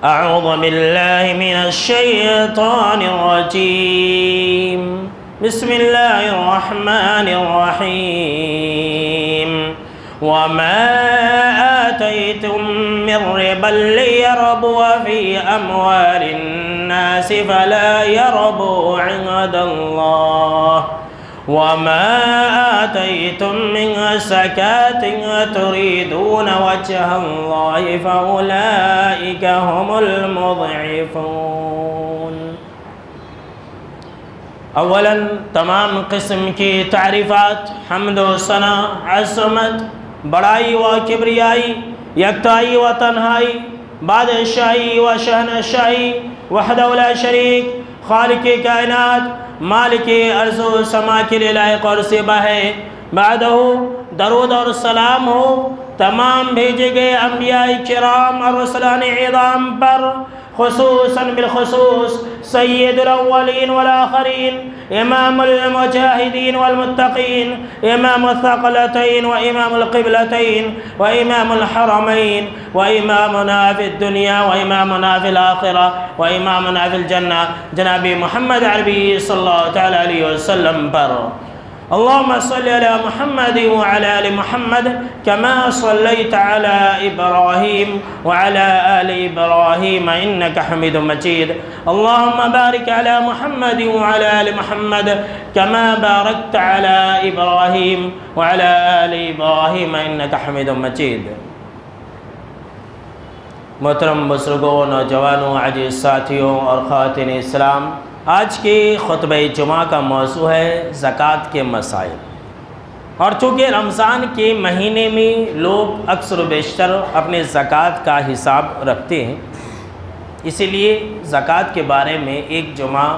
اعوذ باللہ من الشیطان الرجیم بسم اللہ الرحمن الرحیم وما آتيتم من ربا ليربو في أموال الناس فلا يربو عند الله وما آتيتم من زكاة تريدون وجه الله فأولئك هم المضعفون۔ اولا تمام قسم کی تعریفات، حمد و ثنا، عظمت، بڑائی و کبریائی، یکتائی و تنہائی، بادشاہی و شہنشاہی، وحدہ لا شریک، خالق کائنات، مالک ارض و سما کے لیے لائق اور سبا ہے۔ بعدہ درود اور سلام ہو تمام بھیجے گئے انبیاء کرام اور رسولان اعظام پر، خصوصاً بالخصوص سید الاولین والآخرین، امام المجاہدین والمتقین، امام الثقلتین و امام القبلتین و امام الحرمین و امامنا فی الدنیا و امامنا فی الآخرہ و امامنا فی الجنہ جناب محمد عربی صلی اللہ تعالی علیہ وسلم پر۔ اللهم صل على محمد وعلى آل محمد كما صليت على إبراهيم وعلى آل إبراهيم إنك حميد مجيد اللهم بارك على محمد وعلى آل محمد كما باركت على إبراهيم وعلى آل إبراهيم إنك حميد مجيد۔ محترم بزرگوں، نوجوانوں، عزیز ساتھیوں اور خواتین اسلام، آج کے خطبہ جمعہ کا موضوع ہے زکوٰۃ کے مسائل۔ اور چونکہ رمضان کے مہینے میں لوگ اکثر و بیشتر اپنے زکوٰۃ کا حساب رکھتے ہیں، اسی لیے زکوٰۃ کے بارے میں ایک جمعہ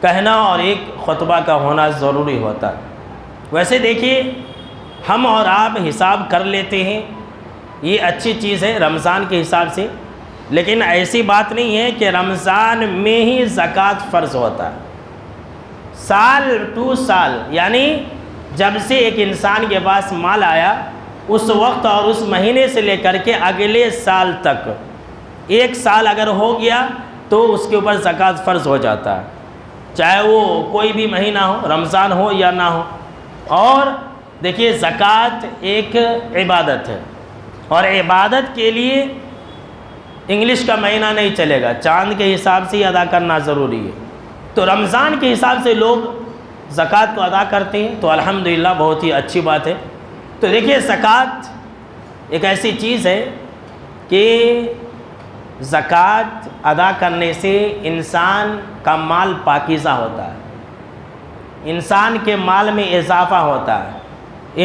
کہنا اور ایک خطبہ کا ہونا ضروری ہوتا ہے۔ ویسے دیکھیے، ہم اور آپ حساب کر لیتے ہیں، یہ اچھی چیز ہے رمضان کے حساب سے، لیکن ایسی بات نہیں ہے کہ رمضان میں ہی زکوٰۃ فرض ہوتا ہے۔ سال ٹو سال، یعنی جب سے ایک انسان کے پاس مال آیا اس وقت اور اس مہینے سے لے کر کے اگلے سال تک، ایک سال اگر ہو گیا تو اس کے اوپر زکوٰۃ فرض ہو جاتا ہے، چاہے وہ کوئی بھی مہینہ ہو، رمضان ہو یا نہ ہو۔ اور دیکھیے، زکوٰۃ ایک عبادت ہے، اور عبادت کے لیے انگلش کا مہینہ نہیں چلے گا، چاند کے حساب سے ہی ادا کرنا ضروری ہے۔ تو رمضان کے حساب سے لوگ زکوٰۃ کو ادا کرتے ہیں، تو الحمدللہ بہت ہی اچھی بات ہے۔ تو دیکھیے، زکوٰۃ ایک ایسی چیز ہے کہ زکوٰۃ ادا کرنے سے انسان کا مال پاکیزہ ہوتا ہے، انسان کے مال میں اضافہ ہوتا ہے،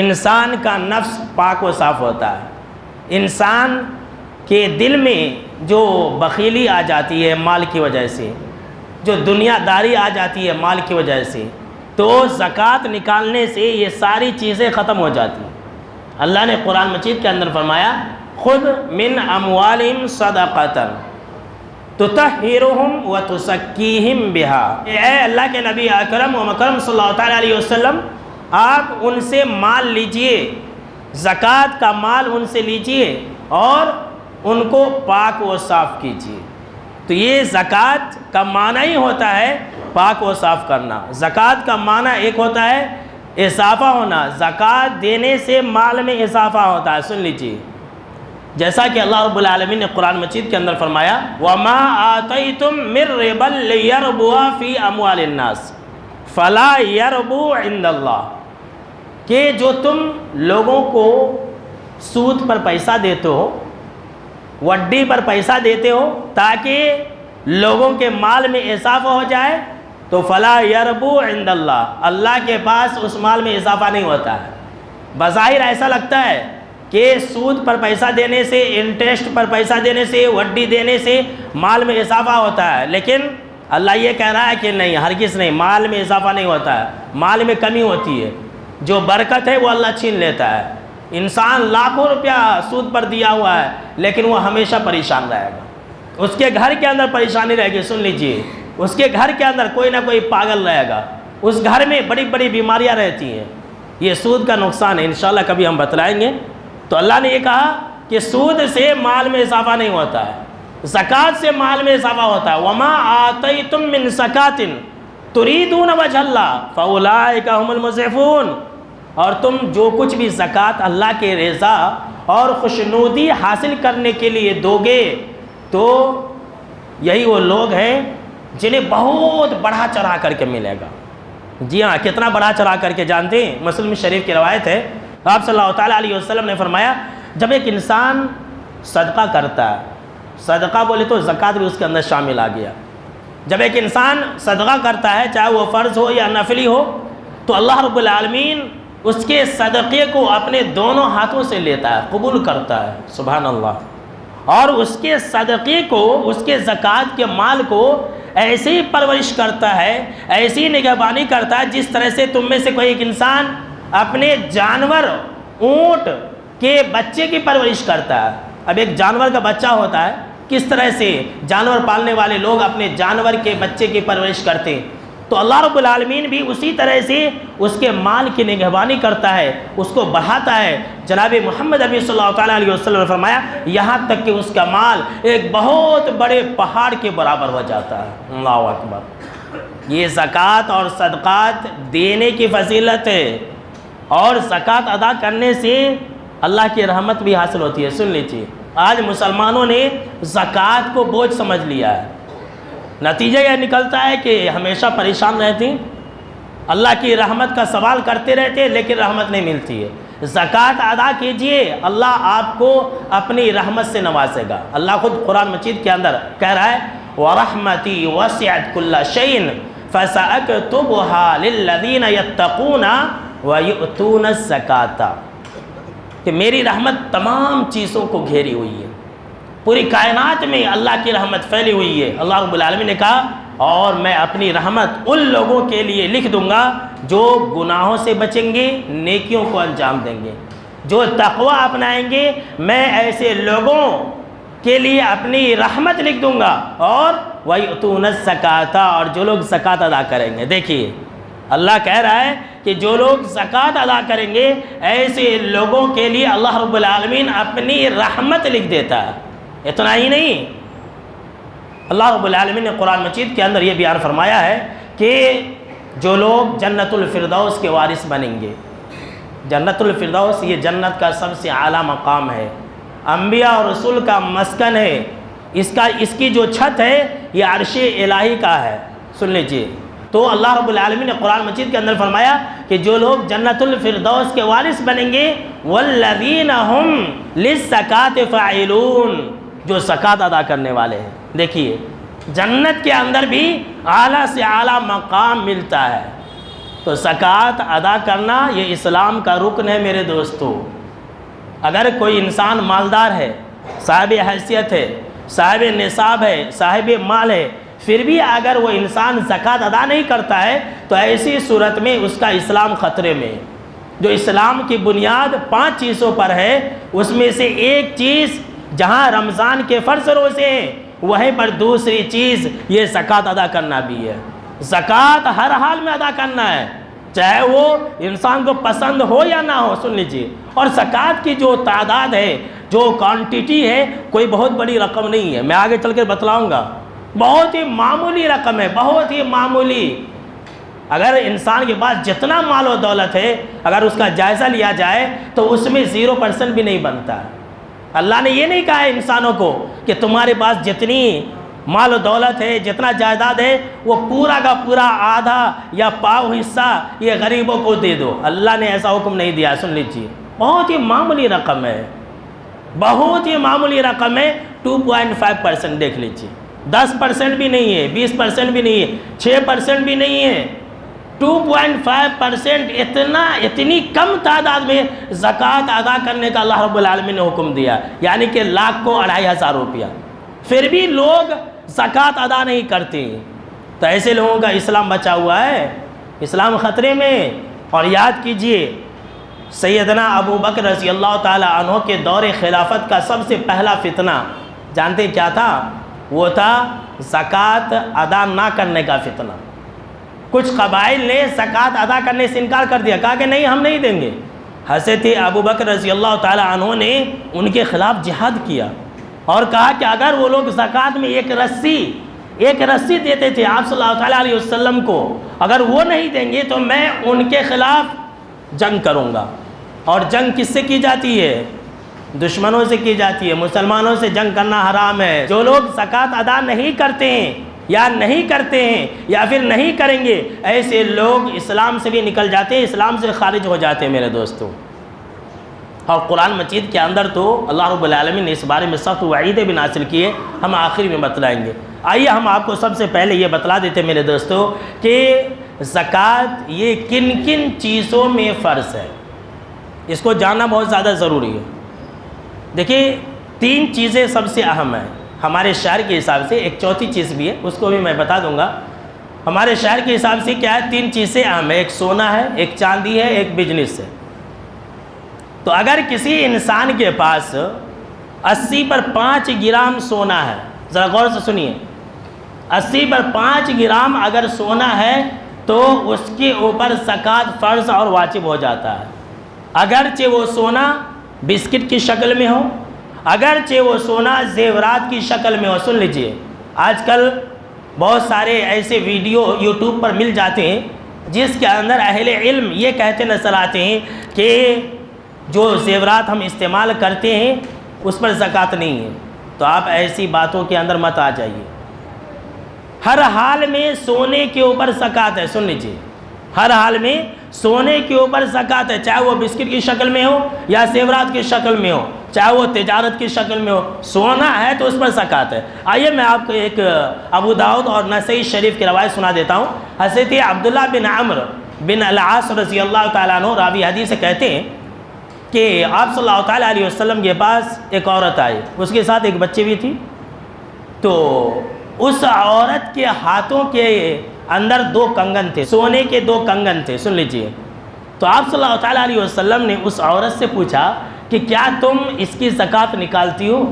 انسان کا نفس پاک و صاف ہوتا ہے، انسان کہ دل میں جو بخیلی آ جاتی ہے مال کی وجہ سے، جو دنیا داری آ جاتی ہے مال کی وجہ سے، تو زکوٰۃ نکالنے سے یہ ساری چیزیں ختم ہو جاتی ہیں۔ اللہ نے قرآن مجید کے اندر فرمایا، خذ من اموالہم صدقۃ تطہرہم وتزکیہم بہا۔ اے اللہ کے نبی اکرم و مکرم صلی اللہ تعالیٰ علیہ وسلم، آپ ان سے مال لیجئے، زکوٰۃ کا مال ان سے لیجئے اور ان کو پاک و صاف کیجیے۔ تو یہ زکوٰۃ کا معنی ہی ہوتا ہے پاک و صاف کرنا۔ زکوٰۃ کا معنی ایک ہوتا ہے اضافہ ہونا، زکوٰۃ دینے سے مال میں اضافہ ہوتا ہے۔ سن لیجیے، جیسا کہ اللہ رب العالمین نے قرآن مجید کے اندر فرمایا، وَمَا آتَيْتُم مِّن رِّبًا لِّيَرْبُوَ فِي أَمْوَالِ النَّاسِ فَلَا يَرْبُو عِندَ اللَّهِ، کہ جو تم لوگوں کو سود پر پیسہ دیتے ہو، وڈی پر پیسہ دیتے ہو تاکہ لوگوں کے مال میں اضافہ ہو جائے، تو فلا یربو عند اللہ، اللہ کے پاس اس مال میں اضافہ نہیں ہوتا ہے۔ بظاہر ایسا لگتا ہے کہ سود پر پیسہ دینے سے، انٹرسٹ پر پیسہ دینے سے، وڈی دینے سے مال میں اضافہ ہوتا ہے، لیکن اللہ یہ کہہ رہا ہے کہ نہیں، ہرگز نہیں، مال میں اضافہ نہیں ہوتا ہے، مال میں کمی ہوتی ہے، جو برکت ہے وہ اللہ چھین لیتا ہے۔ انسان لاکھوں روپیہ سود پر دیا ہوا ہے لیکن وہ ہمیشہ پریشان رہے گا، اس کے گھر کے اندر پریشانی رہے گی۔ سن لیجئے، اس کے گھر کے اندر کوئی نہ کوئی پاگل رہے گا، اس گھر میں بڑی بڑی بیماریاں رہتی ہیں۔ یہ سود کا نقصان ہے، انشاءاللہ کبھی ہم بتلائیں گے۔ تو اللہ نے یہ کہا کہ سود سے مال میں اضافہ نہیں ہوتا ہے، زکوٰۃ سے مال میں اضافہ ہوتا ہے. وما آتیتم من زکاۃ تریدون وجہ اللہ فاولئک هم المضعفون. اور تم جو کچھ بھی زکوٰۃ اللہ کے رضا اور خوشنودی حاصل کرنے کے لیے دو گے تو یہی وہ لوگ ہیں جنہیں بہت بڑھا چڑھا کر کے ملے گا. جی ہاں، کتنا بڑھا چڑھا کر کے جانتے ہیں؟ مسلم شریف کی روایت ہے، آپ صلی اللہ تعالیٰ علیہ وسلم نے فرمایا جب ایک انسان صدقہ کرتا ہے، صدقہ بولے تو زکوٰۃ بھی اس کے اندر شامل آ گیا. جب ایک انسان صدقہ کرتا ہے چاہے وہ فرض ہو یا نفلی ہو تو اللہ رب العالمین اس کے صدقے کو اپنے دونوں ہاتھوں سے لیتا ہے، قبول کرتا ہے. سبحان اللہ. اور اس کے صدقے کو، اس کے زکوٰۃ کے مال کو ایسے ہی پرورش کرتا ہے، ایسی نگہبانی کرتا ہے جس طرح سے تم میں سے کوئی ایک انسان اپنے جانور اونٹ کے بچے کی پرورش کرتا ہے. اب ایک جانور کا بچہ ہوتا ہے، کس طرح سے جانور پالنے والے لوگ اپنے جانور کے بچے کی پرورش کرتے ہیں، تو اللہ رب العالمین بھی اسی طرح سے اس کے مال کی نگہبانی کرتا ہے، اس کو بڑھاتا ہے. جناب محمد نبی صلی اللہ تعالیٰ علیہ وسلم نے فرمایا یہاں تک کہ اس کا مال ایک بہت بڑے پہاڑ کے برابر ہو جاتا ہے. اللہ اکبر. یہ زکوٰۃ اور صدقات دینے کی فضیلت ہے، اور زکوٰۃ ادا کرنے سے اللہ کی رحمت بھی حاصل ہوتی ہے. سن لیجیے، آج مسلمانوں نے زکوٰۃ کو بوجھ سمجھ لیا ہے. نتیجہ یہ نکلتا ہے کہ ہمیشہ پریشان رہتی، اللہ کی رحمت کا سوال کرتے رہتے لیکن رحمت نہیں ملتی ہے. زکوٰۃ ادا کیجئے، اللہ آپ کو اپنی رحمت سے نوازے گا. اللہ خود قرآن مجید کے اندر کہہ رہا ہے وَرَحْمَتِي وَسِعَتْ كُلَّ شَيْءٍ فَسَأَكْتُبُهَا لِلَّذِينَ يَتَّقُونَ وَيُؤْتُونَ الزَّكَاةَ، کہ میری رحمت تمام چیزوں کو گھیری ہوئی ہے، پوری کائنات میں اللہ کی رحمت پھیلی ہوئی ہے. اللہ رب العالمین نے کہا اور میں اپنی رحمت ان لوگوں کے لیے لکھ دوں گا جو گناہوں سے بچیں گے، نیکیوں کو انجام دیں گے، جو تقوی اپنائیں گے. میں ایسے لوگوں کے لیے اپنی رحمت لکھ دوں گا. اور وَيُؤْتُونَ الزَّكَاةَ، اور جو لوگ زکوٰۃ ادا کریں گے. دیکھیے اللہ کہہ رہا ہے کہ جو لوگ زکوٰۃ ادا کریں گے ایسے لوگوں کے لیے اللہ رب العالمین اپنی رحمت لکھ دیتا ہے. اتنا ہی نہیں، اللہ رب العالمین نے قرآن مجید کے اندر یہ بیان فرمایا ہے کہ جو لوگ جنت الفردوس کے وارث بنیں گے. جنت الفردوس یہ جنت کا سب سے اعلیٰ مقام ہے، انبیاء اور رسول کا مسکن ہے. اس کی جو چھت ہے یہ عرش الہی کا ہے. سن لیجیے، تو اللہ رب العالمین نے قرآن مجید کے اندر فرمایا کہ جو لوگ جنت الفردوس کے وارث بنیں گے والذین ہم للزکاۃ فاعلون، جو زکوٰۃ ادا کرنے والے ہیں. دیکھیے جنت کے اندر بھی اعلیٰ سے اعلیٰ مقام ملتا ہے. تو زکوٰۃ ادا کرنا یہ اسلام کا رکن ہے میرے دوستو. اگر کوئی انسان مالدار ہے، صاحب حیثیت ہے، صاحب نصاب ہے، صاحب مال ہے، پھر بھی اگر وہ انسان زکوٰۃ ادا نہیں کرتا ہے تو ایسی صورت میں اس کا اسلام خطرے میں. جو اسلام کی بنیاد 5 چیزوں پر ہے اس میں سے ایک چیز جہاں رمضان کے فرض روزے ہیں وہیں پر دوسری چیز یہ زکوٰۃ ادا کرنا بھی ہے. زکوٰۃ ہر حال میں ادا کرنا ہے، چاہے وہ انسان کو پسند ہو یا نہ ہو. سن لیجیے، اور زکوٰۃ کی جو تعداد ہے، جو کوانٹٹی ہے، کوئی بہت بڑی رقم نہیں ہے. میں آگے چل کے بتلاؤں گا. بہت ہی معمولی رقم ہے، بہت ہی معمولی. اگر انسان کے پاس جتنا مال و دولت ہے اگر اس کا جائزہ لیا جائے تو اس میں 0% بھی نہیں بنتا. اللہ نے یہ نہیں کہا ہے انسانوں کو کہ تمہارے پاس جتنی مال و دولت ہے، جتنا جائیداد ہے، وہ پورا کا پورا آدھا یا پاؤ حصہ یہ غریبوں کو دے دو. اللہ نے ایسا حکم نہیں دیا. سن لیجیے، بہت ہی معمولی رقم ہے، بہت ہی معمولی رقم ہے. 2.5% دیکھ لیجیے. 10% بھی نہیں ہے، 20% بھی نہیں ہے، 6% بھی نہیں ہے. 2.5% اتنی کم تعداد میں زکوٰۃ ادا کرنے کا اللہ رب العالمین نے حکم دیا، یعنی کہ لاکھ کو 2500 روپیہ. پھر بھی لوگ زکوٰۃ ادا نہیں کرتے. تو ایسے لوگوں کا اسلام بچا ہوا ہے، اسلام خطرے میں. اور یاد کیجئے سیدنا ابو بکر رضی اللہ تعالی عنہ کے دور خلافت کا سب سے پہلا فتنہ جانتے کیا تھا؟ وہ تھا زکوٰۃ ادا نہ کرنے کا فتنہ. کچھ قبائل نے زکوٰۃ ادا کرنے سے انکار کر دیا، کہا کہ نہیں ہم نہیں دیں گے. حضرت ابو بکر رضی اللہ تعالی عنہ نے ان کے خلاف جہاد کیا. اور کہا کہ اگر وہ لوگ زکوٰۃ میں ایک رسی دیتے تھے آپ صلی اللہ تعالیٰ علیہ وسلم کو، اگر وہ نہیں دیں گے تو میں ان کے خلاف جنگ کروں گا۔ اور جنگ کس سے کی جاتی ہے؟ دشمنوں سے کی جاتی ہے۔ مسلمانوں سے جنگ کرنا حرام ہے۔ جو لوگ زکوٰۃ ادا نہیں کرتے ہیں یا پھر نہیں کریں گے، ایسے لوگ اسلام سے بھی نکل جاتے ہیں، اسلام سے خارج ہو جاتے ہیں میرے دوستوں۔ اور قرآن مجید کے اندر تو اللہ رب العالمین نے اس بارے میں سخت وعیدیں بھی نازل کی ہے، ہم آخر میں بتلائیں گے۔ آئیے ہم آپ کو سب سے پہلے یہ بتلا دیتے میرے دوستوں کہ زکوٰۃ یہ کن کن چیزوں میں فرض ہے، اس کو جاننا بہت زیادہ ضروری ہے۔ دیکھیے 3 چیزیں سب سے اہم ہیں ہمارے شہر کے حساب سے، ایک چوتھی چیز بھی ہے اس کو بھی میں بتا دوں گا۔ ہمارے شہر کے حساب سے کیا ہے؟ 3 چیزیں اہم ہیں، ایک سونا ہے، ایک چاندی ہے، ایک بزنس ہے۔ تو اگر کسی انسان کے پاس 80 پر 5 گرام سونا ہے، ذرا غور سے سنیے، 80 پر 5 گرام اگر سونا ہے تو اس کے اوپر زکوٰۃ فرض اور واجب ہو جاتا ہے، اگرچہ وہ سونا بسکٹ کی شکل میں ہو، اگرچہ وہ سونا زیورات کی شکل میں ہو۔ سن لیجئے، آج کل بہت سارے ایسے ویڈیو یوٹیوب پر مل جاتے ہیں جس کے اندر اہل علم یہ کہتے نظر آتے ہیں کہ جو زیورات ہم استعمال کرتے ہیں اس پر زکوٰۃ نہیں ہے۔ تو آپ ایسی باتوں کے اندر مت آ جائیے۔ ہر حال میں سونے کے اوپر زکوٰۃ ہے، سن لیجئے، ہر حال میں سونے کے اوپر زکوٰۃ ہے، چاہے وہ بسکٹ کی شکل میں ہو یا زیورات کی شکل میں ہو، چاہے وہ تجارت کی شکل میں ہو، سونا ہے تو اس پر زکوٰۃ ہے۔ آئیے میں آپ کو ایک ابو داؤد اور نسائی شریف کی روایت سنا دیتا ہوں۔ حضرت عبداللہ بن عمرو بن العاص رضی اللہ تعالیٰ عنہ راوی حدیث سے کہتے ہیں کہ آپ صلی اللہ تعالیٰ علیہ وسلم کے پاس ایک عورت آئی، اس کے ساتھ ایک بچے بھی تھی، تو اس عورت کے ہاتھوں کے اندر 2 کنگن تھے، سونے کے 2 کنگن تھے۔ سن لیجئے، تو آپ صلی اللہ تعالیٰ علیہ وسلم نے اس عورت سے پوچھا کہ کیا تم اس کی زکوٰۃ نکالتی ہو؟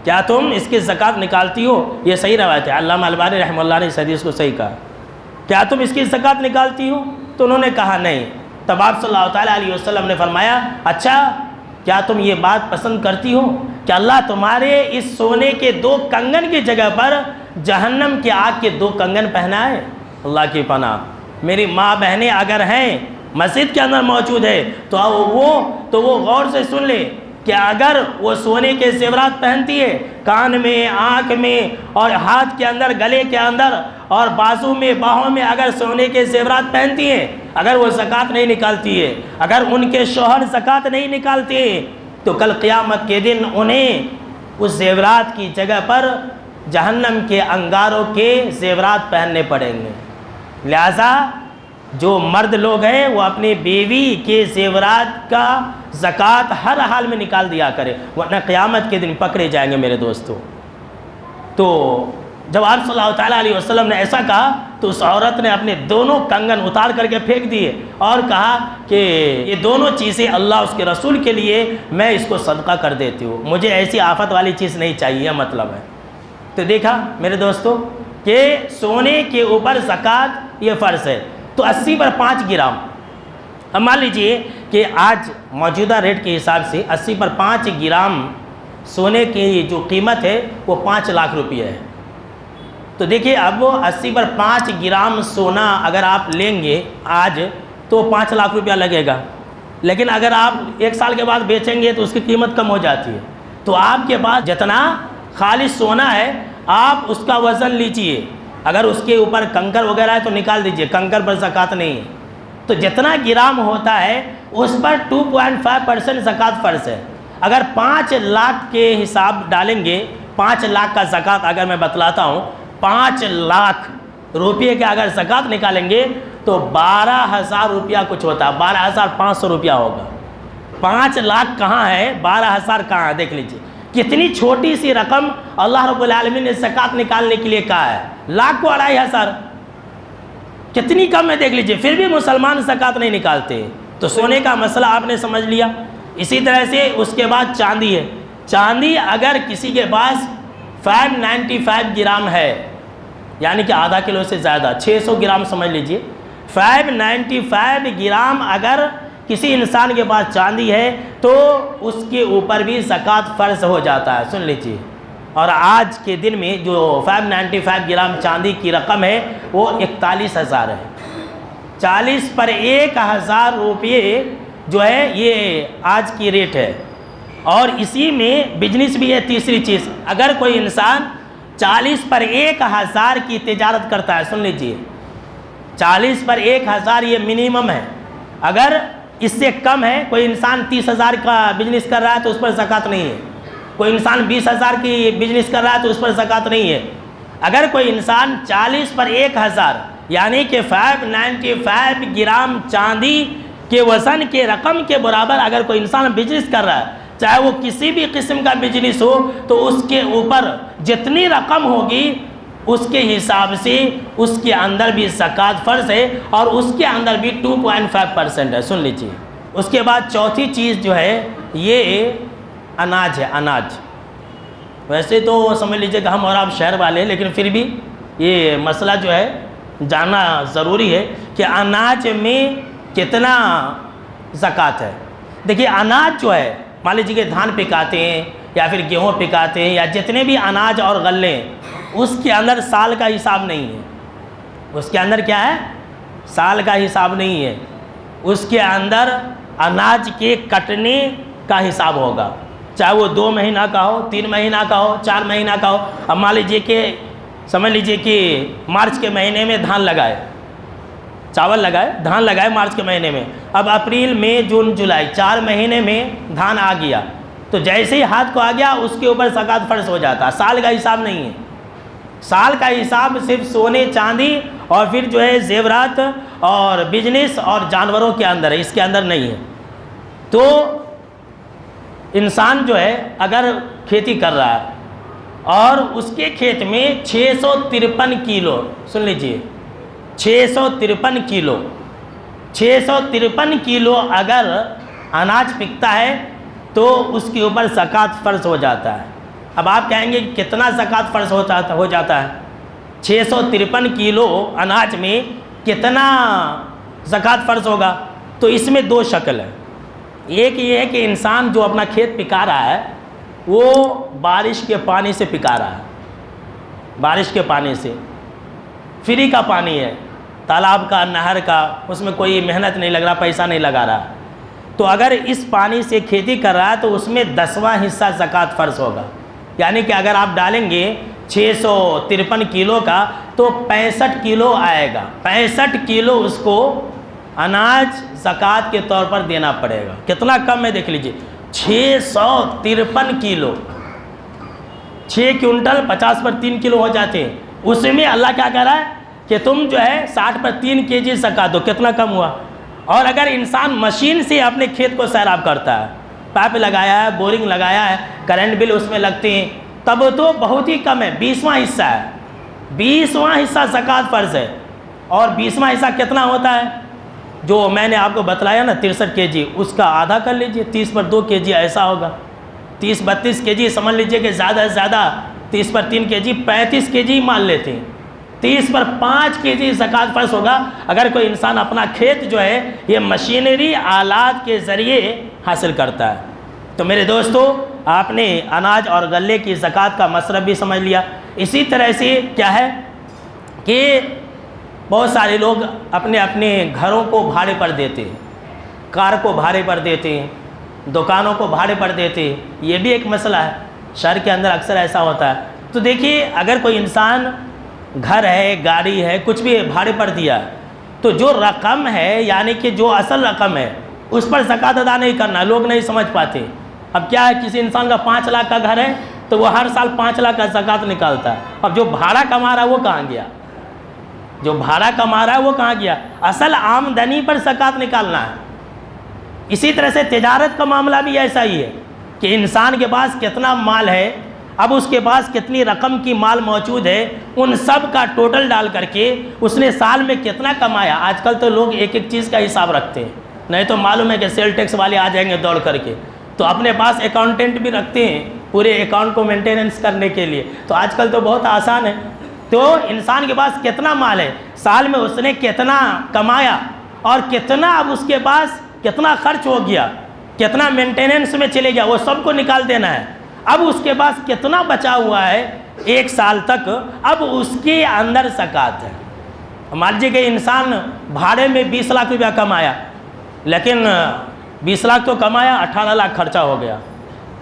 کیا تم اس کی زکوٰۃ نکالتی ہو؟ یہ صحیح روایت ہے، علامہ البانی رحمہ اللہ نے اس حدیث کو صحیح کہا۔ کیا تم اس کی زکوٰۃ نکالتی ہو؟ تو انہوں نے کہا نہیں۔ تب آپ صلی اللہ تعالیٰ علیہ وسلم نے فرمایا، اچھا کیا تم یہ بات پسند کرتی ہو کہ اللہ تمہارے اس سونے کے 2 کنگن کی جگہ پر جہنم کی آگ کے 2 کنگن پہنائے؟ اللہ کی پناہ، میری ماں بہنیں اگر ہیں مسجد کے اندر موجود ہے تو وہ غور سے سن لے کہ اگر وہ سونے کے زیورات پہنتی ہے، کان میں، آنکھ میں اور ہاتھ کے اندر، گلے کے اندر اور بازو میں، باہوں میں اگر سونے کے زیورات پہنتی ہیں، اگر وہ زکوٰۃ نہیں نکالتی ہے، اگر ان کے شوہر زکوٰۃ نہیں نکالتے ہیں، تو کل قیامت کے دن انہیں اس زیورات کی جگہ پر جہنم کے انگاروں کے زیورات پہننے پڑیں گے۔ لہذا جو مرد لوگ ہیں وہ اپنی بیوی کے زیورات کا زکوٰۃ ہر حال میں نکال دیا کرے، ورنہ قیامت کے دن پکڑے جائیں گے میرے دوستو۔ تو جب آپ صلی اللہ تعالیٰ علیہ وسلم نے ایسا کہا تو اس عورت نے اپنے دونوں کنگن اتار کر کے پھینک دیے اور کہا کہ یہ دونوں چیزیں اللہ اس کے رسول کے لیے میں اس کو صدقہ کر دیتی ہوں، مجھے ایسی آفت والی چیز نہیں چاہیے، مطلب ہے۔ تو دیکھا میرے دوستو کہ سونے کے اوپر زکوٰۃ یہ فرض ہے۔ تو 80 پر 5 گرام، اب مان لیجئے کہ آج موجودہ ریٹ کے حساب سے 80 پر 5 گرام سونے کی جو قیمت ہے وہ 5 لاکھ روپیہ ہے۔ تو دیکھیے اب وہ 80 پر 5 گرام سونا اگر آپ لیں گے آج تو 5 لاکھ روپیہ لگے گا، لیکن اگر آپ 1 سال کے بعد بیچیں گے تو اس کی قیمت کم ہو جاتی ہے۔ تو آپ کے پاس جتنا خالص سونا ہے آپ اس کا وزن لیجئے، اگر اس کے اوپر کنکر وغیرہ ہے تو نکال دیجئے، کنکر پر زکوٰۃ نہیں ہے۔ تو جتنا گرام ہوتا ہے اس پر 2.5% زکوٰۃ فرض ہے۔ اگر 5 لاکھ کے حساب ڈالیں گے، 5 لاکھ کا زکوٰۃ اگر میں بتلاتا ہوں، 5 لاکھ روپے کے اگر زکوٰۃ نکالیں گے تو 12,000 روپیہ کچھ ہوتا ہے، 12,500 روپیہ ہوگا۔ 5 لاکھ کہاں ہے، 12,000 کہاں ہے، دیکھ لیجئے کتنی چھوٹی سی رقم اللہ رب العالمین نے زکوٰۃ نکالنے کے لیے کہا ہے۔ لاکھ کو 2,500 کتنی کم ہے دیکھ لیجئے، پھر بھی مسلمان زکوٰۃ نہیں نکالتے۔ تو سونے کا مسئلہ آپ نے سمجھ لیا۔ اسی طرح سے اس کے بعد چاندی ہے۔ چاندی اگر کسی کے پاس 595 گرام ہے، یعنی کہ آدھا کلو سے زیادہ، 600 گرام سمجھ لیجئے، 595 گرام اگر کسی انسان کے پاس چاندی ہے تو اس کے اوپر بھی زکوٰۃ فرض ہو جاتا ہے. سن لیجیے. اور آج کے دن میں جو 595 گرام چاندی کی رقم ہے وہ 41,000 ہے. 40 پر 1,000 روپے جو ہے یہ آج کی ریٹ ہے. اور اسی میں بزنس بھی ہے. تیسری چیز، اگر کوئی انسان 40 پر 1,000 کی تجارت کرتا ہے، سن لیجیے، 40 پر 1,000 یہ منیمم ہے. اگر اس سے کم ہے، کوئی انسان 30,000 کا بزنس کر رہا ہے تو اس پر زکوٰۃ نہیں ہے. کوئی انسان 20,000 کی بزنس کر رہا ہے تو اس پر زکوٰۃ نہیں ہے. اگر کوئی انسان 40 پر 1,000 یعنی کہ 595 گرام چاندی کے وزن کے رقم کے برابر اگر کوئی انسان بزنس کر رہا ہے، چاہے وہ کسی بھی قسم کا بزنس ہو، تو اس کے اوپر جتنی رقم ہوگی اس کے حساب سے اس کے اندر بھی زکوٰۃ فرض ہے، اور اس کے اندر بھی 2.5% ہے. سن لیجیے. اس کے بعد چوتھی چیز جو ہے یہ اناج ہے. اناج ویسے تو سمجھ لیجیے کہ ہم اور آپ شہر والے ہیں، لیکن پھر بھی یہ مسئلہ جو ہے جاننا ضروری ہے کہ اناج میں کتنا زکوٰۃ ہے. دیکھیے اناج جو ہے، مان لیجیے کہ دھان پکاتے ہیں یا پھر گیہوں پکاتے ہیں یا جتنے بھی اناج اور غلے ہیں، اس کے اندر سال کا حساب نہیں ہے. اس کے اندر کیا ہے؟ سال کا حساب نہیں ہے. اس کے اندر اناج کے کٹنے کا حساب ہوگا، چاہے وہ 2 مہینہ کا ہو، 3 مہینہ کا ہو، 4 مہینہ کا ہو. اب مان لیجیے کہ سمجھ لیجیے کہ مارچ کے مہینے میں دھان لگائے، چاول لگائے، دھان لگائے مارچ کے مہینے میں. اب اپریل مئی جون جولائی 4 مہینے میں دھان آ گیا، تو جیسے ہی ہاتھ کو آ گیا اس کے اوپر زکوٰۃ فرض ہو جاتا ہے. سال کا حساب نہیں ہے. سال کا حساب صرف سونے چاندی اور پھر جو ہے زیورات اور بزنس اور جانوروں کے اندر ہے، اس کے اندر نہیں ہے. تو انسان جو ہے اگر کھیتی کر رہا ہے اور اس کے کھیت میں 653 کلو، سن لیجئے، 653 کلو 653 کلو اگر اناج پکتا ہے تو اس کے اوپر زکوٰۃ فرض ہو جاتا ہے. اب آپ کہیں گے کتنا زکوٰۃ فرض ہو جاتا ہے؟ 653 کلو اناج میں کتنا زکوٰۃ فرض ہوگا؟ تو اس میں 2 شکل ہے. ایک یہ ہے کہ انسان جو اپنا کھیت پکا رہا ہے وہ بارش کے پانی سے پکا رہا ہے، بارش کے پانی سے، فری کا پانی ہے، تالاب کا، نہر کا، اس میں کوئی محنت نہیں لگ رہا، پیسہ نہیں لگا رہا. تو اگر اس پانی سے کھیتی کر رہا ہے تو اس میں 10واں حصہ زکوٰۃ فرض ہوگا. یعنی کہ اگر آپ ڈالیں گے 653 کلو کا تو 65 کلو آئے گا. 65 کلو اس کو اناج زکوٰۃ کے طور پر دینا پڑے گا. کتنا کم ہے دیکھ لیجئے، 653 کلو، 6 کنٹل 50 پر 3 کلو ہو جاتے ہیں. اس میں اللہ کیا کہہ رہا ہے کہ تم جو ہے 60 پر 3 kg زکوٰۃ دو. کتنا کم ہوا؟ اور اگر انسان مشین سے اپنے کھیت کو سیراب کرتا ہے، پائپ لگایا ہے، بورنگ لگایا ہے، کرنٹ بل اس میں لگتے ہیں، تب تو بہت ہی کم ہے، 20واں حصہ ہے. 20واں حصہ زکوٰۃ فرض ہے. اور 20واں حصہ کتنا ہوتا ہے؟ جو میں نے آپ کو بتلایا نا 63 kg، اس کا آدھا کر لیجئے، 30 پر 2 kg ایسا ہوگا. 30-32 kg سمجھ لیجئے کہ زیادہ سے زیادہ 30 پر 3 kg 35 kg مان لیتے ہیں. 30 پر 5 kg زکوٰۃ فرض ہوگا اگر کوئی انسان اپنا کھیت جو ہے یہ مشینری آلات کے ذریعے حاصل کرتا ہے. تو میرے دوستو، آپ نے اناج اور غلے کی زکوٰۃ کا مصرف بھی سمجھ لیا. اسی طرح سے کیا ہے کہ بہت سارے لوگ اپنے اپنے گھروں کو بھاڑے پر دیتے ہیں، کار کو بھاڑے پر دیتے ہیں، دکانوں کو بھاڑے پر دیتے ہیں. یہ بھی ایک مسئلہ ہے، شہر کے اندر اکثر ایسا ہوتا ہے. تو دیکھیے اگر کوئی انسان گھر ہے، گاڑی ہے، کچھ بھی بھاڑے پر دیا تو جو رقم ہے یعنی کہ جو اصل رقم ہے اس پر زکوٰۃ ادا نہیں کرنا. لوگ نہیں سمجھ پاتے. اب کیا ہے، کسی انسان کا 5 لاکھ کا گھر ہے تو وہ ہر سال 5 لاکھ کا زکوٰۃ نکالتا ہے. اب جو بھاڑا کما رہا ہے وہ کہاں گیا؟ جو بھاڑا کما رہا ہے وہ کہاں گیا؟ اصل آمدنی پر زکوٰۃ نکالنا ہے. اسی طرح سے تجارت کا معاملہ بھی ایسا ہی ہے کہ انسان کے پاس کتنا مال ہے، اب اس کے پاس کتنی رقم کی مال موجود ہے، ان سب کا ٹوٹل ڈال کر کے اس نے سال میں کتنا کمایا. آج کل تو لوگ ایک ایک چیز کا حساب رکھتے ہیں، نہیں تو معلوم ہے کہ سیل ٹیکس والے آ جائیں گے دوڑ کر کے. تو اپنے پاس اکاؤنٹنٹ بھی رکھتے ہیں پورے اکاؤنٹ کو مینٹیننس کرنے کے لیے. تو آج کل تو بہت آسان ہے. تو انسان کے پاس کتنا مال ہے، سال میں اس نے کتنا کمایا اور کتنا اب اس کے پاس کتنا خرچ ہو گیا، کتنا مینٹیننس میں چلے گیا، وہ سب کو نکال دینا ہے۔ اب اس کے پاس کتنا بچا ہوا ہے 1 سال تک، اب اس کے اندر زکوٰۃ ہے۔ مان لیجیے کہ انسان بھاڑے میں 20 لاکھ روپیہ کمایا، لیکن 20 لاکھ تو کمایا، 18 لاکھ خرچہ ہو گیا،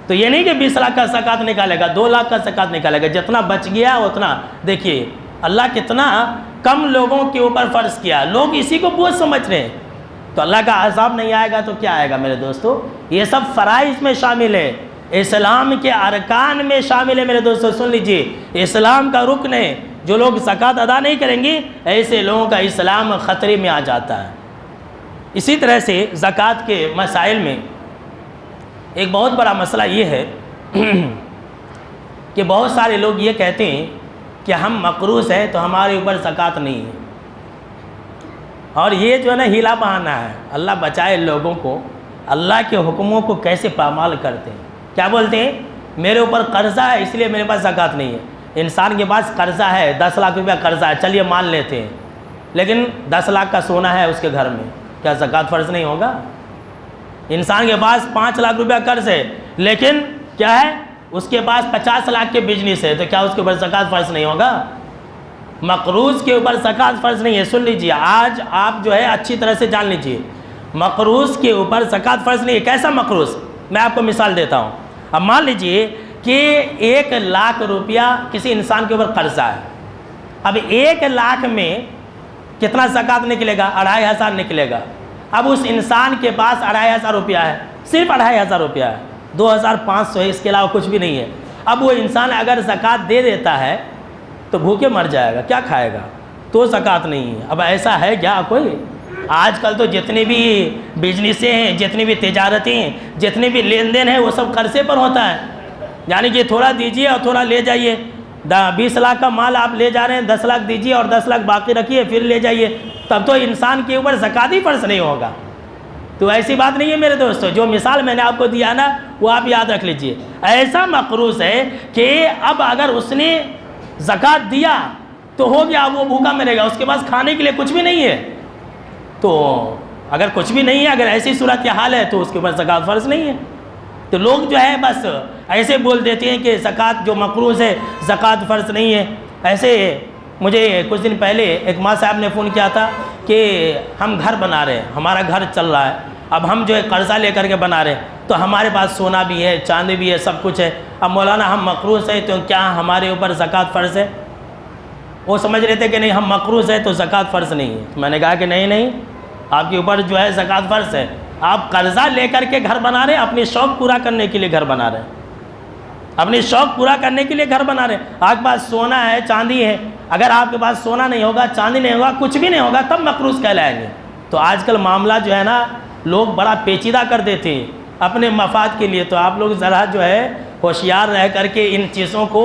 تو یہ نہیں کہ 20 لاکھ کا زکوٰۃ نکالے گا، 2 لاکھ کا زکوٰۃ نکالے گا، جتنا بچ گیا اتنا۔ دیکھیے اللہ کتنا کم لوگوں کے اوپر فرض کیا، لوگ اسی کو بوجھ سمجھ رہے ہیں۔ تو اللہ کا عذاب نہیں آئے گا تو کیا آئے گا میرے دوستو؟ یہ سب فرائض میں شامل ہے، اسلام کے ارکان میں شامل ہے میرے دوستو۔ سن لیجئے، اسلام کا رکن ہے، جو لوگ زکوٰۃ ادا نہیں کریں گے ایسے لوگوں کا اسلام خطرے میں آ جاتا ہے۔ اسی طرح سے زکوٰۃ کے مسائل میں ایک بہت بڑا مسئلہ یہ ہے کہ بہت سارے لوگ یہ کہتے ہیں کہ ہم مقروض ہیں تو ہمارے اوپر زکوٰۃ نہیں ہے، اور یہ جو ہے نا ہیلا بہانا ہے۔ اللہ بچائے لوگوں کو اللہ کے حکموں کو کیسے پامال کرتے ہیں۔ کیا بولتے ہیں؟ میرے اوپر قرضہ ہے اس لیے میرے پاس زکوٰۃ نہیں ہے۔ انسان کے پاس قرضہ ہے، 10 لاکھ روپیہ قرضہ ہے، چلیے مان لیتے ہیں، لیکن 10 لاکھ کا سونا ہے اس کے گھر میں، کیا زکوٰۃ فرض نہیں ہوگا؟ انسان کے پاس 5 لاکھ روپیہ قرض ہے، لیکن کیا ہے اس کے پاس 50 لاکھ کے بزنس ہے، تو کیا اس کے اوپر زکوٰۃ فرض نہیں ہوگا؟ مقروض کے اوپر زکوٰۃ فرض نہیں ہے۔ سن لیجئے، آج آپ جو ہے اچھی طرح سے جان لیجئے، مقروض کے اوپر زکوٰۃ فرض نہیں ہے۔ کیسا مقروض؟ میں آپ کو مثال دیتا ہوں۔ اب مان لیجئے کہ 1 لاکھ روپیہ کسی انسان کے اوپر قرضہ ہے، اب 1 لاکھ میں کتنا زکوٰۃ نکلے گا؟ 2500 نکلے گا۔ اب اس انسان کے پاس 2500 روپیہ ہے، صرف 2500 روپیہ ہے، 2500 ہے، اس کے علاوہ کچھ بھی نہیں ہے۔ اب وہ انسان اگر زکوٰۃ دے دیتا ہے تو بھوکے مر جائے گا، کیا کھائے گا؟ تو زکوٰۃ نہیں ہے۔ اب ایسا ہے کیا کوئی؟ آج کل تو جتنے بھی بزنسیں ہیں، جتنی بھی تجارتیں ہیں، جتنے بھی لین دین ہیں، وہ سب قرضے پر ہوتا ہے، یعنی کہ تھوڑا دیجئے اور تھوڑا لے جائیے۔ 20 لاکھ کا مال آپ لے جا رہے ہیں، 10 لاکھ دیجئے اور 10 لاکھ باقی رکھیے پھر لے جائیے، تب تو انسان کے اوپر زکوٰۃ ہی فرض نہیں ہوگا۔ تو ایسی بات نہیں ہے میرے دوستو، جو مثال میں نے آپ کو دیا نا وہ آپ یاد رکھ لیجئے۔ ایسا مقروض ہے کہ اب اگر اس نے زکوٰۃ دیا تو ہو گیا، وہ بھوکا مرے گا، اس کے پاس کھانے کے لیے کچھ بھی نہیں ہے۔ تو اگر کچھ بھی نہیں ہے، اگر ایسی صورت حال ہے تو اس کے اوپر زکوٰۃ فرض نہیں ہے۔ تو لوگ جو ہے بس ایسے بول دیتے ہیں کہ زکوٰۃ جو مقروض ہے زکوٰۃ فرض نہیں ہے۔ ایسے مجھے کچھ دن پہلے ایک ماں صاحب نے فون کیا تھا کہ ہم گھر بنا رہے ہیں، ہمارا گھر چل رہا ہے، اب ہم جو ہے قرضہ لے کر کے بنا رہے ہیں، تو ہمارے پاس سونا بھی ہے، چاندی بھی ہے، سب کچھ ہے، اب مولانا ہم مقروض ہیں تو کیا ہمارے اوپر زکوٰۃ فرض ہے؟ وہ سمجھ رہے تھے کہ نہیں ہم مقروض ہیں تو زکوٰۃ فرض نہیں ہے۔ تو میں نے کہا کہ نہیں، آپ کے اوپر جو ہے زکوٰۃ فرض ہے۔ آپ قرضہ لے کر کے گھر بنا رہے ہیں، اپنی شوق پورا کرنے کے لیے گھر بنا رہے ہیں، اپنی شوق پورا کرنے کے لیے گھر بنا رہے ہیں۔ آپ کے پاس سونا ہے، چاندی ہے، اگر آپ کے پاس سونا نہیں ہوگا، چاندی نہیں ہوگا، کچھ بھی نہیں ہوگا، تب مقروض کہلائیں گے۔ تو آج کل معاملہ جو ہے نا لوگ بڑا پیچیدہ کر دیتے ہیں اپنے مفاد کے لیے۔ تو آپ لوگ ذرا جو ہے ہوشیار رہ کر کے ان چیزوں کو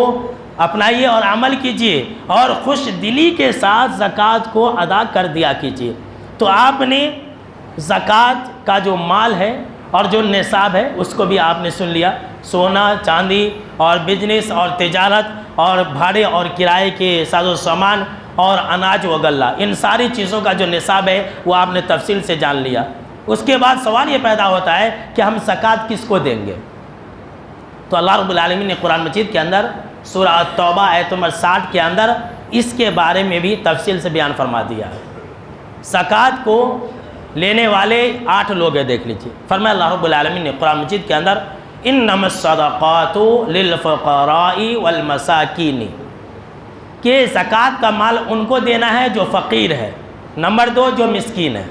اپنائیے اور عمل کیجئے، اور خوش دلی کے ساتھ زکوٰۃ کو ادا کر دیا کیجئے۔ تو آپ نے زکوٰۃ کا جو مال ہے اور جو نصاب ہے اس کو بھی آپ نے سن لیا، سونا، چاندی اور بزنس اور تجارت اور بھاڑے اور کرائے کے ساز و سامان اور اناج وغیرہ، ان ساری چیزوں کا جو نصاب ہے وہ آپ نے تفصیل سے جان لیا۔ اس کے بعد سوال یہ پیدا ہوتا ہے کہ ہم زکوٰۃ کس کو دیں گے؟ تو اللہ رب العالمین نے قرآن مجید کے اندر سورہ التوبہ آیت نمبر 60 کے اندر اس کے بارے میں بھی تفصیل سے بیان فرما دیا ہے۔ زکوٰۃ کو لینے والے 8 لوگ ہیں، دیکھ لیجیے۔ فرمایا اللہ رب العالمین نے قرآن مجید کے اندر انما الصدقات للفقراء والمساکین، کہ زکوٰۃ کا مال ان کو دینا ہے جو فقیر ہے، نمبر 2 جو مسکین ہے۔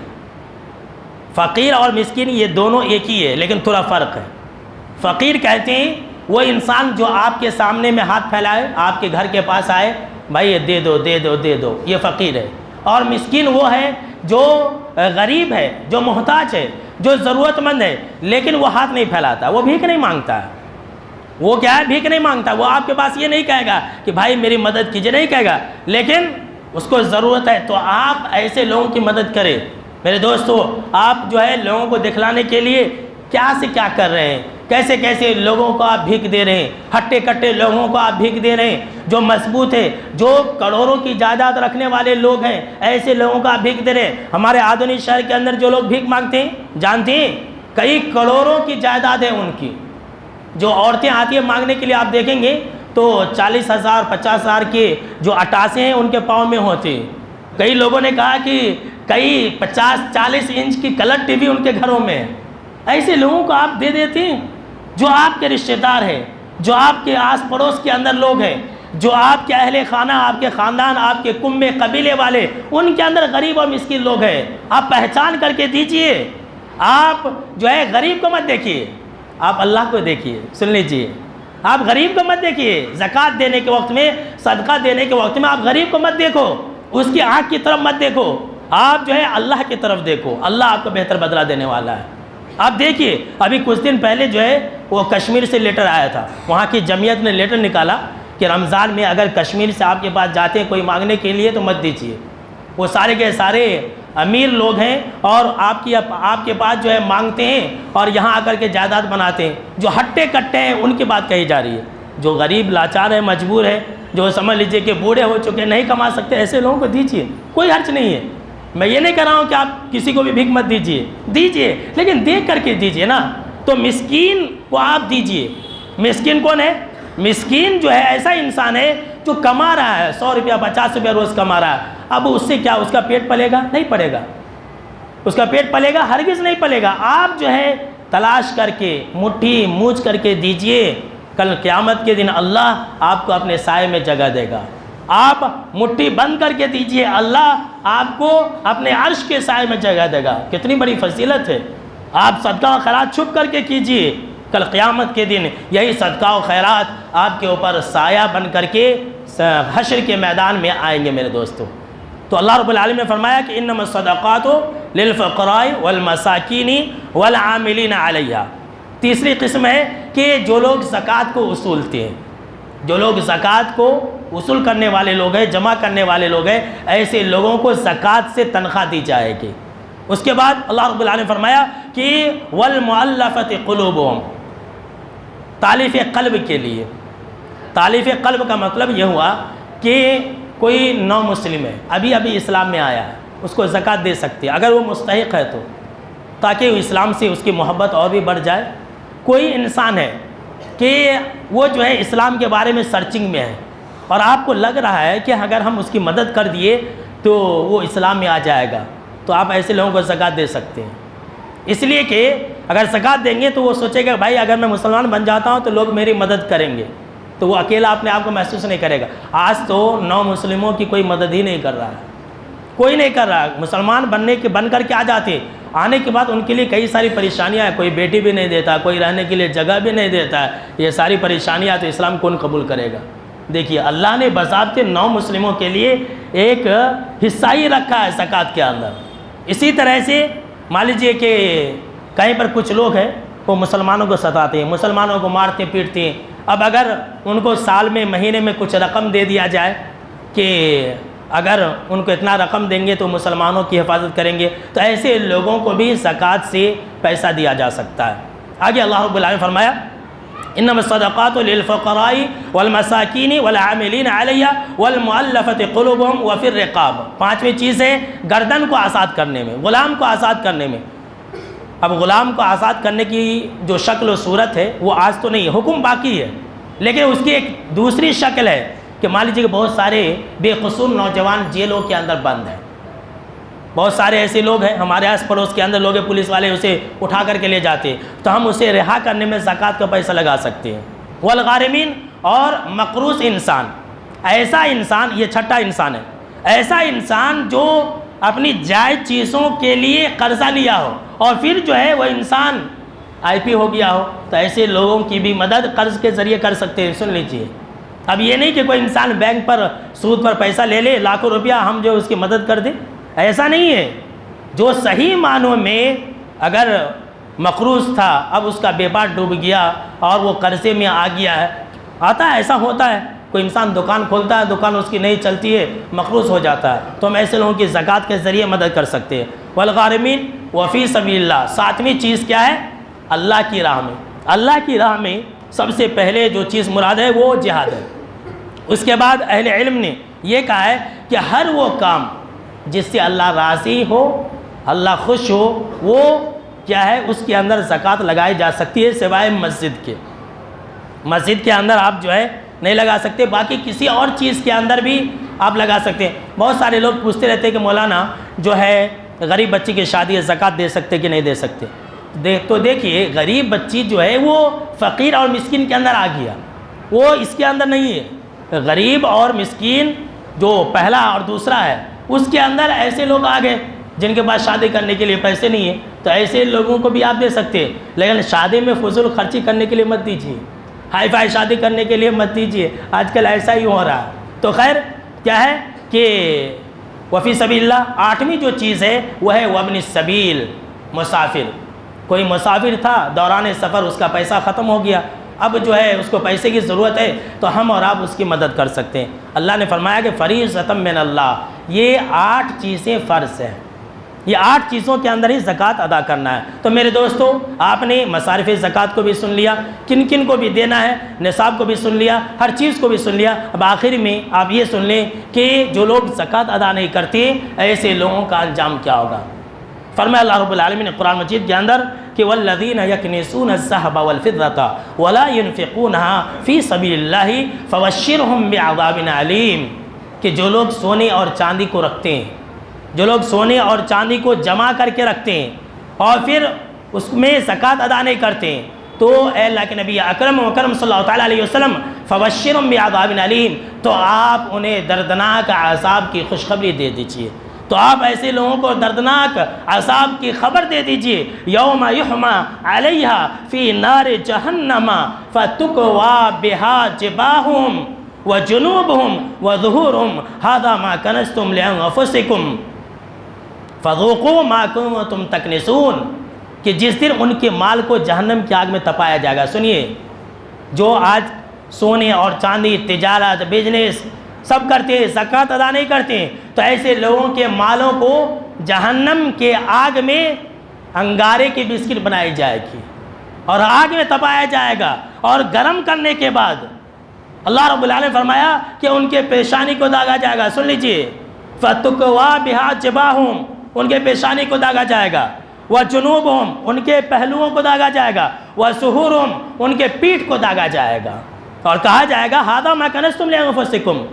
فقیر اور مسکین یہ دونوں ایک ہی ہے، لیکن تھوڑا فرق ہے۔ فقیر کہتے ہیں وہ انسان جو آپ کے سامنے میں ہاتھ پھیلائے، آپ کے گھر کے پاس آئے، بھائی یہ دے دو دے دو دے دو، یہ فقیر ہے۔ اور مسکین وہ ہے جو غریب ہے، جو محتاج ہے، جو ضرورت مند ہے، لیکن وہ ہاتھ نہیں پھیلاتا، وہ بھیک نہیں مانگتا ہے۔ وہ کیا ہے؟ بھیک نہیں مانگتا، وہ آپ کے پاس یہ نہیں کہے گا کہ بھائی میری مدد کیجیے، نہیں کہے گا، لیکن اس کو ضرورت ہے۔ تو آپ ایسے لوگوں کی مدد کریں۔ میرے دوستو، آپ جو ہے لوگوں کو دکھلانے کے لیے کیا سے کیا کر رہے ہیں، کیسے کیسے لوگوں کو آپ بھیک دے رہے ہیں، ہٹے کٹے لوگوں کو آپ بھیک دے رہے ہیں، جو مضبوط ہے، جو کروڑوں کی جائیداد رکھنے والے لوگ ہیں، ایسے لوگوں کو آپ بھیک دے رہے ہیں۔ ہمارے آدھونی شہر کے اندر جو لوگ بھیک مانگتے ہیں جانتے ہیں کئی کروڑوں کی جائیداد ہے ان کی۔ جو عورتیں آتی ہیں مانگنے کے لیے آپ دیکھیں گے تو 40,000 50,000 کے جو اٹاسے ہیں ان کے پاؤں میں ہوتے ہیں۔ کئی لوگوں نے کہا کہ کئی 50-40 انچ کی کلر ٹی وی ان کے گھروں میں ہے۔ ایسے لوگوں کو آپ دے دیتے ہیں جو آپ کے رشتہ دار ہیں، جو آپ کے آس پڑوس کے اندر لوگ ہیں، جو آپ کے اہل خانہ، آپ کے خاندان، آپ کے کنبے قبیلے والے، ان کے اندر غریب اور مسکین لوگ ہیں، آپ پہچان کر کے دیجئے۔ آپ جو ہے غریب کو مت دیکھیے، آپ اللہ کو دیکھیے۔ سن لیجئے، آپ غریب کو مت دیکھیے۔ زکوٰۃ دینے کے وقت میں، صدقہ دینے کے وقت میں آپ غریب کو مت دیکھو، اس کی آنکھ کی طرف مت دیکھو، آپ جو ہے اللہ کی طرف دیکھو۔ اللہ آپ کو بہتر بدلہ دینے والا ہے۔ آپ دیکھیے، ابھی کچھ دن پہلے جو ہے وہ کشمیر سے لیٹر آیا تھا، وہاں کی جمعیت نے لیٹر نکالا کہ رمضان میں اگر کشمیر سے آپ کے پاس جاتے ہیں کوئی مانگنے کے لیے تو مت دیجیے۔ وہ سارے کے سارے امیر لوگ ہیں اور آپ کے پاس جو ہے مانگتے ہیں اور یہاں آ کر کے جائیداد بناتے ہیں۔ جو ہٹے کٹے ہیں ان کی بات کہی جا رہی ہے۔ جو غریب لاچار ہے، مجبور ہے، جو سمجھ لیجئے کہ بوڑھے ہو چکے نہیں کما سکتے، ایسے لوگوں کو دیجیے، کوئی حرج نہیں ہے۔ میں یہ نہیں کہہ رہا ہوں کہ آپ کسی کو بھی بھیک مت دیجیے، لیکن دیکھ کر کے دیجیے نا۔ تو مسکین کو آپ دیجیے۔ مسکین کون ہے؟ مسکین جو ہے ایسا انسان ہے جو کما رہا ہے 100 روپیہ 50 روپیہ روز کما رہا ہے، اب اس سے کیا اس کا پیٹ پلے گا؟ نہیں پلے گا، اس کا پیٹ پلے گا؟ ہرگز نہیں پلے گا۔ آپ جو ہے تلاش کر کے مٹھی موچ کر کے دیجئے، کل قیامت کے دن اللہ آپ کو اپنے سائے میں جگہ دے گا۔ آپ مٹھی بند کر کے دیجئے، اللہ آپ کو اپنے عرش کے سائے میں جگہ دے گا۔ کتنی بڑی فضیلت ہے۔ آپ صدقہ و خیرات چھپ کر کے کیجئے، کل قیامت کے دن یہی صدقہ و خیرات آپ کے اوپر سایہ بن کر کے حشر کے میدان میں آئیں گے میرے دوستو۔ تو اللہ رب العالمین نے فرمایا کہ انما الصدقات للفقراء والمساکین والعاملین علیہا۔ تیسری قسم ہے کہ جو لوگ زکوٰۃ کو اصولتے ہیں، جو لوگ زکوٰۃ کو وصول کرنے والے لوگ ہیں، جمع کرنے والے لوگ ہیں، ایسے لوگوں کو زکوٰۃ سے تنخواہ دی جائے گی۔ اس کے بعد اللہ رب العالمین نے فرمایا کہ والمؤلفۃ قلوبہم، تالیف قلب کے لیے۔ تالیف قلب کا مطلب یہ ہوا کہ کوئی نو مسلم ہے، ابھی اسلام میں آیا ہے، اس کو زکوٰۃ دے سکتے ہیں اگر وہ مستحق ہے تو، تاکہ وہ اسلام سے اس کی محبت اور بھی بڑھ جائے۔ کوئی انسان ہے کہ وہ جو ہے اسلام کے بارے میں سرچنگ میں ہے اور آپ کو لگ رہا ہے کہ اگر ہم اس کی مدد کر دیے تو وہ اسلام میں آ جائے گا، تو آپ ایسے لوگوں کو زکوٰۃ دے سکتے ہیں۔ اس لیے کہ اگر زکوٰۃ دیں گے تو وہ سوچے گا بھائی اگر میں مسلمان بن جاتا ہوں تو لوگ میری مدد کریں گے، تو وہ اکیلا اپنے آپ کو محسوس نہیں کرے گا۔ آج تو نو مسلموں کی کوئی مدد ہی نہیں کر رہا ہے، کوئی نہیں کر رہا۔ مسلمان بن کر کے آ جاتے، آنے کے بعد ان کے لیے کئی ساری پریشانیاں ہیں، کوئی بیٹی بھی نہیں دیتا، کوئی رہنے کے لیے جگہ بھی نہیں دیتا ہے، یہ ساری پریشانیاں تو اسلام کون قبول کرے گا؟ دیکھیے اللہ نے بضابطے نو مسلموں کے لیے ایک حصہ ہی رکھا ہے زکوٰۃ کے اندر۔ اسی طرح سے مان لیجیے کہ کہیں پر کچھ لوگ ہیں وہ مسلمانوں کو ستاتے ہیں، مسلمانوں کو مارتے پیٹتے ہیں۔ اب اگر ان کو سال میں مہینے میں کچھ رقم دے دیا جائے کہ اگر ان کو اتنا رقم دیں گے تو مسلمانوں کی حفاظت کریں گے، تو ایسے لوگوں کو بھی زکوٰۃ سے پیسہ دیا جا سکتا ہے۔ آگے اللہ رب العالمین نے فرمایا انما الصدقات للفقراء والمساکین والعاملین علیہا والمؤلفۃ قلوبہم وفی الرقاب۔ پانچویں چیز ہے گردن کو آزاد کرنے میں، غلام کو آزاد کرنے میں۔ اب غلام کو آزاد کرنے کی جو شکل و صورت ہے وہ آج تو نہیں ہے، حکم باقی ہے، لیکن اس کی ایک دوسری شکل ہے کہ مان لیجیے کہ بہت سارے بے قصور نوجوان جیلوں کے اندر بند ہیں، بہت سارے ایسے لوگ ہیں ہمارے آس پڑوس کے اندر لوگ ہیں، پولیس والے اسے اٹھا کر کے لے جاتے ہیں، تو ہم اسے رہا کرنے میں زکوٰۃ کا پیسہ لگا سکتے ہیں۔ والغارمین، اور مقروض انسان، ایسا انسان، یہ چھٹا انسان ہے، ایسا انسان جو اپنی جائز چیزوں کے لیے قرضہ لیا ہو اور پھر جو ہے وہ انسان IP ہو گیا ہو، تو ایسے لوگوں کی بھی مدد قرض کے ذریعے کر سکتے ہیں۔ سن لیجیے، اب یہ نہیں کہ کوئی انسان بینک پر سود پر پیسہ لے لے لاکھوں روپیہ ہم جو اس کی مدد کر دیں، ایسا نہیں ہے۔ جو صحیح معنوں میں اگر مقروض تھا، اب اس کا بیپار ڈوب گیا اور وہ قرضے میں آ گیا ہے، آتا ہے، ایسا ہوتا ہے، کوئی انسان دکان کھولتا ہے، دکان اس کی نہیں چلتی ہے، مقروض ہو جاتا ہے، تو ہم ایسے لوگوں کی زکوٰۃ کے ذریعے مدد کر سکتے ہیں۔ والغارمین وفی سبیل اللہ، ساتویں چیز کیا ہے؟ اللہ کی راہ میں۔ اللہ کی راہ میں سب سے پہلے جو چیز مراد ہے وہ جہاد ہے۔ اس کے بعد اہل علم نے یہ کہا ہے کہ ہر وہ کام جس سے اللہ راضی ہو، اللہ خوش ہو، وہ کیا ہے، اس کے اندر زکوٰۃ لگائی جا سکتی ہے، سوائے مسجد کے۔ مسجد کے اندر آپ جو ہے نہیں لگا سکتے، باقی کسی اور چیز کے اندر بھی آپ لگا سکتے ہیں۔ بہت سارے لوگ پوچھتے رہتے ہیں کہ مولانا جو ہے غریب بچی کی شادی ہے، زکوٰۃ دے سکتے کہ نہیں دے سکتے؟ تو دیکھیے، غریب بچی جو ہے وہ فقیر اور مسکین کے اندر آ گیا، وہ اس کے اندر نہیں ہے۔ غریب اور مسکین جو پہلا اور دوسرا ہے، اس کے اندر ایسے لوگ آ گئے جن کے پاس شادی کرنے کے لیے پیسے نہیں ہیں، تو ایسے لوگوں کو بھی آپ دے سکتے ہیں، لیکن شادی میں فضول خرچی کرنے کے لیے مت دیجیے، ہائی فائی شادی کرنے کے لیے مت دیجیے، آج کل ایسا ہی ہو رہا ہے۔ تو خیر کیا ہے کہ وفی سبیل اللہ، 8ویں جو چیز ہے وہ ہے وابن السبیل، مسافر۔ کوئی مسافر تھا، دوران سفر اس کا پیسہ ختم ہو گیا، اب جو ہے اس کو پیسے کی ضرورت ہے، تو ہم اور آپ اس کی مدد کر سکتے ہیں۔ اللہ نے فرمایا کہ فریضۃ من اللہ، یہ 8 چیزیں فرض ہیں، یہ 8 چیزوں کے اندر ہی زکوٰۃ ادا کرنا ہے۔ تو میرے دوستو، آپ نے مصارف زکوٰۃ کو بھی سن لیا، کن کن کو بھی دینا ہے، نصاب کو بھی سن لیا، ہر چیز کو بھی سن لیا۔ اب آخر میں آپ یہ سن لیں کہ جو لوگ زکوٰۃ ادا نہیں کرتے، ایسے لوگوں کا انجام کیا ہوگا۔ فرمایا اللہ رب العالمین نے قرآن مجید کے اندر کہ والذین یکنزون الذهب والفضة ولا ينفقونها فی سبیل اللہ فبشرهم بعذاب علیم، کہ جو لوگ سونے اور چاندی کو رکھتے ہیں، جو لوگ سونے اور چاندی کو جمع کر کے رکھتے ہیں اور پھر اس میں زکوٰۃ ادا نہیں کرتے ہیں، تو اے اللہ کے نبی اکرم صلی اللہ تعالیٰ علیہ وسلم فبشرهم بعذاب علیم، تو آپ انہیں دردناک عذاب کی خوشخبری دے دیجئے۔ تو آپ ایسے لوگوں کو دردناک عذاب کی خبر دے دیجئے، یوم یحما علیہا فی نار جہنم فتکوا بہا جباہم وجنوبہم وظہورہم ھذا ما کنزتم لانفسکم فذوقوا ما کنتم تکنزون، کہ جس دن ان کے مال کو جہنم کی آگ میں تپایا جائے گا۔ سنیے، جو آج سونے اور چاندی، تجارت، بزنس سب کرتے ہیں، زکوٰۃ ادا نہیں کرتے ہیں، تو ایسے لوگوں کے مالوں کو جہنم کے آگ میں انگارے کی بسکٹ بنائی جائے گی اور آگ میں تپایا جائے گا، اور گرم کرنے کے بعد اللہ رب العالمین فرمایا کہ ان کے پیشانی کو داغا جائے گا۔ سن لیجئے، فَتُكْوَا بِهَا جِبَاهُمْ، ان کے پیشانی کو داغا جائے گا، وَجُنُوبُهُمْ، ان کے پہلوؤں کو داغا جائے گا، وَسُحُورُهُمْ، ان کے پیٹھ کو داغا جائے گا، اور کہا جائے گا ھذا ما کنزتم لانفسکم،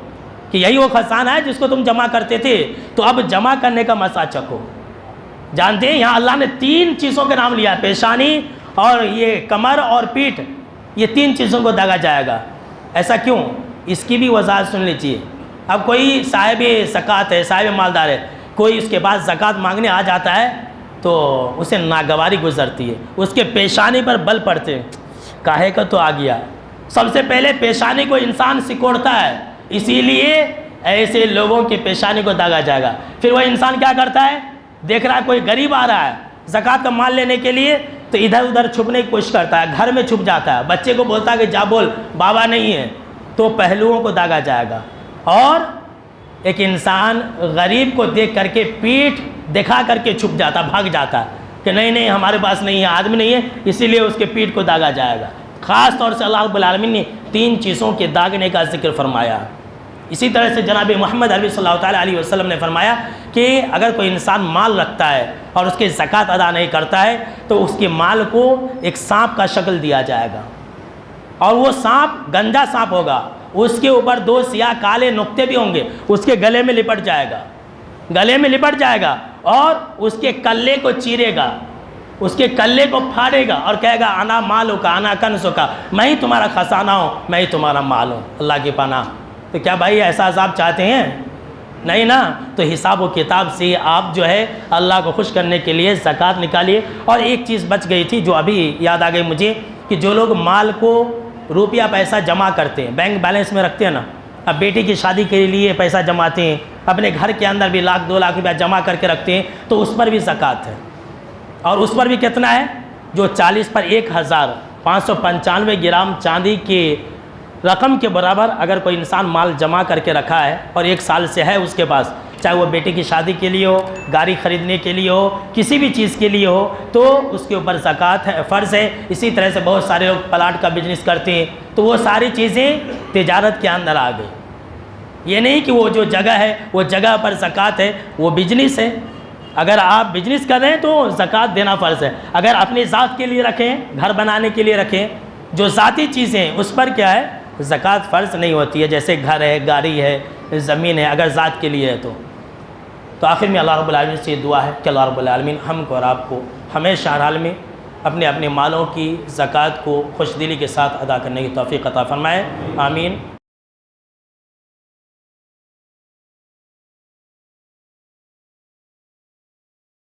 کہ یہی وہ خزانہ ہے جس کو تم جمع کرتے تھے، تو اب جمع کرنے کا مزہ چکھو۔ جانتے ہیں یہاں اللہ نے 3 چیزوں کے نام لیا، پیشانی اور یہ کمر اور پیٹھ، یہ 3 چیزوں کو داغا جائے گا۔ ایسا کیوں؟ اس کی بھی وضاحت سن لیجیے۔ اب کوئی صاحب زکوٰۃ ہے، صاحب مالدار ہے، کوئی اس کے پاس زکوٰۃ مانگنے آ جاتا ہے تو اسے ناگواری گزرتی ہے، اس کے پیشانی پر بل پڑتے ہیں، کاہے کا تو آ گیا۔ سب سے پہلے پیشانی کو انسان سکوڑتا ہے، اسی لیے ایسے لوگوں کی پیشانی کو داغا جائے گا۔ پھر وہ انسان کیا کرتا ہے، دیکھ رہا ہے کوئی غریب آ رہا ہے زکوٰۃ کا مال لینے کے لیے، تو ادھر ادھر چھپنے کی کوشش کرتا ہے، گھر میں چھپ جاتا ہے، بچے کو بولتا ہے کہ جا بول بابا نہیں ہے، تو پہلوؤں کو داغا جائے گا۔ اور ایک انسان غریب کو دیکھ کر کے پیٹھ دکھا کر کے چھپ جاتا، بھاگ جاتا ہے کہ نہیں نہیں ہمارے پاس نہیں ہے، آدمی نہیں ہے، اسی لیے اس کے پیٹھ کو داغا جائے گا۔ خاص طور سے اللہ رب العالمین نے 3 چیزوں کے داغنے کا ذکر فرمایا۔ اسی طرح سے جناب محمد عربی صلی اللہ تعالیٰ علیہ وسلم نے فرمایا کہ اگر کوئی انسان مال رکھتا ہے اور اس کی زکوٰۃ ادا نہیں کرتا ہے، تو اس کے مال کو ایک سانپ کا شکل دیا جائے گا، اور وہ سانپ گنجا سانپ ہوگا، اس کے اوپر 2 سیاہ کالے نقطے بھی ہوں گے، اس کے گلے میں لپٹ جائے گا، گلے میں لپٹ جائے گا، اور اس کے کلے کو چیرے گا، اس کے کلے کو پھاڑے گا اور کہے گا انا مالو کا انا کنزو کا، میں ہی تمہارا خزانہ ہوں، میں ہی تمہارا مال ہوں، اللہ کی پناہ۔ تو کیا بھائی ایسا عذاب چاہتے ہیں؟ نہیں نا؟ تو حساب و کتاب سے آپ جو ہے اللہ کو خوش کرنے کے لیے زکوٰۃ نکالیے۔ اور ایک چیز بچ گئی تھی جو ابھی یاد آ گئی مجھے، کہ جو لوگ مال کو روپیہ پیسہ جمع کرتے ہیں، بینک بیلنس میں رکھتے ہیں نا، اب بیٹی کی شادی کے لیے پیسہ جماتے ہیں، اپنے گھر کے اندر بھی 1 لاکھ 2 لاکھ روپیہ جمع کر کے رکھتے ہیں، تو اس پر بھی زکوٰۃ ہے۔ اور اس پر بھی کتنا ہے؟ جو 40 پر 1595 گرام چاندی کے رقم کے برابر اگر کوئی انسان مال جمع کر کے رکھا ہے اور 1 سال سے ہے اس کے پاس، چاہے وہ بیٹے کی شادی کے لیے ہو، گاڑی خریدنے کے لیے ہو، کسی بھی چیز کے لیے ہو، تو اس کے اوپر زکوٰۃ فرض ہے۔ اسی طرح سے بہت سارے لوگ پلاٹ کا بزنس کرتے ہیں، تو وہ ساری چیزیں تجارت کے اندر آ گئی۔ یہ نہیں کہ وہ جو جگہ ہے وہ جگہ پر زکوٰۃ ہے، وہ بزنس ہے۔ اگر آپ بزنس کر رہے ہیں تو زکوٰۃ دینا فرض ہے۔ اگر اپنی ذات کے لیے رکھیں، گھر بنانے کے لیے رکھیں، جو ذاتی چیزیں ہیں اس پر کیا ہے، زکوٰۃ فرض نہیں ہوتی ہے، جیسے گھر ہے، گاڑی ہے، زمین ہے، اگر ذات کے لیے ہے تو آخر میں اللہ رب العالمین سے یہ دعا ہے کہ اللہ رب العالمین ہم کو اور آپ کو ہمیشہ ہر حال میں اپنے مالوں کی زکوٰۃ کو خوش دلی کے ساتھ ادا کرنے کی توفیق عطا فرمائے، آمین۔